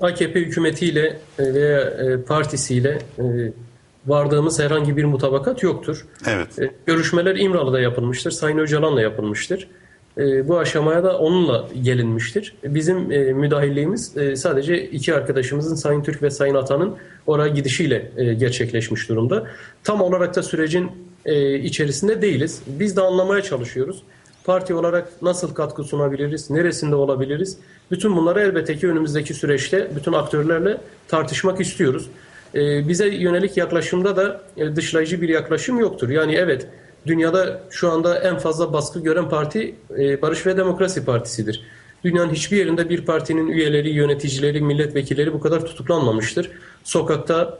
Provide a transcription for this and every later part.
AKP hükümetiyle veya partisiyle vardığımız herhangi bir mutabakat yoktur. Evet. Görüşmeler İmralı'da yapılmıştır, Sayın Öcalan'la yapılmıştır. Bu aşamaya da onunla gelinmiştir. Bizim müdahilliğimiz sadece iki arkadaşımızın, Sayın Türk ve Sayın Atan'ın oraya gidişiyle gerçekleşmiş durumda. Tam olarak da sürecin içerisinde değiliz. Biz de anlamaya çalışıyoruz. Parti olarak nasıl katkı sunabiliriz, neresinde olabiliriz? Bütün bunları elbette ki önümüzdeki süreçte bütün aktörlerle tartışmak istiyoruz. Bize yönelik yaklaşımda da dışlayıcı bir yaklaşım yoktur. Yani evet, dünyada şu anda en fazla baskı gören parti Barış ve Demokrasi Partisi'dir. Dünyanın hiçbir yerinde bir partinin üyeleri, yöneticileri, milletvekilleri bu kadar tutuklanmamıştır. Sokakta,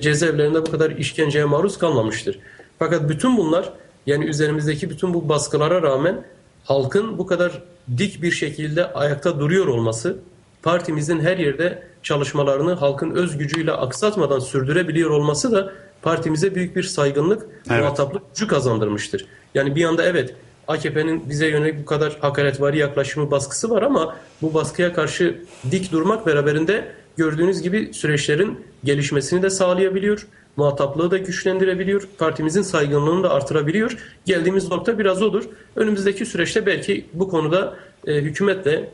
cezaevlerinde bu kadar işkenceye maruz kalmamıştır. Fakat bütün bunlar, yani üzerimizdeki bütün bu baskılara rağmen halkın bu kadar dik bir şekilde ayakta duruyor olması, partimizin her yerde çalışmalarını halkın öz gücüyle aksatmadan sürdürebiliyor olması da partimize büyük bir saygınlık, muhataplık gücü kazandırmıştır. Yani bir yanda evet, AKP'nin bize yönelik bu kadar hakaretvari yaklaşımı, baskısı var ama bu baskıya karşı dik durmak beraberinde gördüğünüz gibi süreçlerin gelişmesini de sağlayabiliyor. Muhataplığı da güçlendirebiliyor. Partimizin saygınlığını da artırabiliyor. Geldiğimiz nokta biraz odur. Önümüzdeki süreçte belki bu konuda hükümetle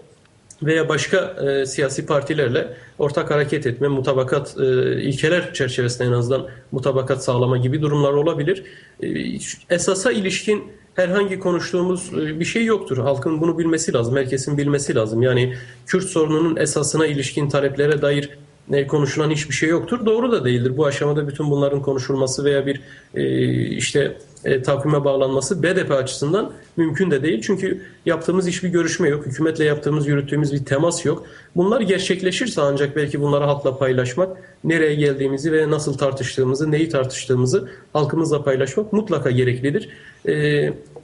veya başka siyasi partilerle ortak hareket etme, mutabakat, ilkeler çerçevesinde en azından mutabakat sağlama gibi durumlar olabilir. Esasa ilişkin herhangi konuştuğumuz bir şey yoktur. Halkın bunu bilmesi lazım, herkesin bilmesi lazım. Yani Kürt sorununun esasına ilişkin taleplere dair konuşulan hiçbir şey yoktur. Doğru da değildir. Bu aşamada bütün bunların konuşulması veya bir takvime bağlanması BDP açısından mümkün de değil. Çünkü yaptığımız hiçbir görüşme yok. Hükümetle yaptığımız, yürüttüğümüz bir temas yok. Bunlar gerçekleşirse ancak belki bunları halkla paylaşmak, nereye geldiğimizi ve nasıl tartıştığımızı, neyi tartıştığımızı halkımızla paylaşmak mutlaka gereklidir.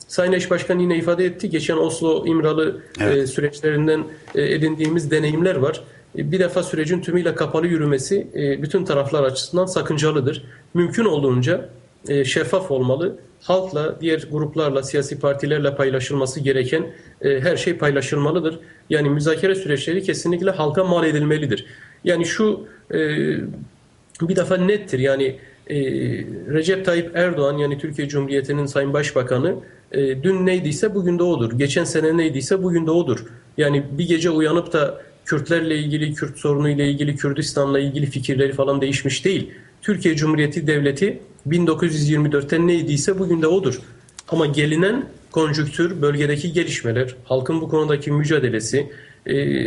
Sayın Eş Başkan yine ifade etti. Geçen Oslo İmralı süreçlerinden edindiğimiz deneyimler var. Bir defa sürecin tümüyle kapalı yürümesi bütün taraflar açısından sakıncalıdır. Mümkün olduğunca şeffaf olmalı. Halkla, diğer gruplarla, siyasi partilerle paylaşılması gereken her şey paylaşılmalıdır. Yani müzakere süreçleri kesinlikle halka mal edilmelidir. Yani şu bir defa nettir. Yani Recep Tayyip Erdoğan, yani Türkiye Cumhuriyeti'nin Sayın Başbakanı, dün neydiyse bugün de odur. Geçen sene neydiyse bugün de odur. Yani bir gece uyanıp da Kürtlerle ilgili, Kürt sorunuyla ilgili, Kürdistan'la ilgili fikirleri falan değişmiş değil. Türkiye Cumhuriyeti Devleti 1924'te neydiyse bugün de odur. Ama gelinen konjüktür, bölgedeki gelişmeler, halkın bu konudaki mücadelesi,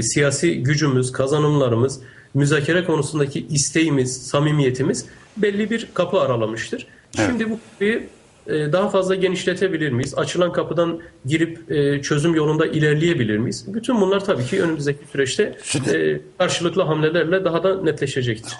siyasi gücümüz, kazanımlarımız, müzakere konusundaki isteğimiz, samimiyetimiz belli bir kapı aralamıştır. Evet. Şimdi bu kapıyı daha fazla genişletebilir miyiz? Açılan kapıdan girip çözüm yolunda ilerleyebilir miyiz? Bütün bunlar tabii ki önümüzdeki süreçte karşılıklı hamlelerle daha da netleşecektir.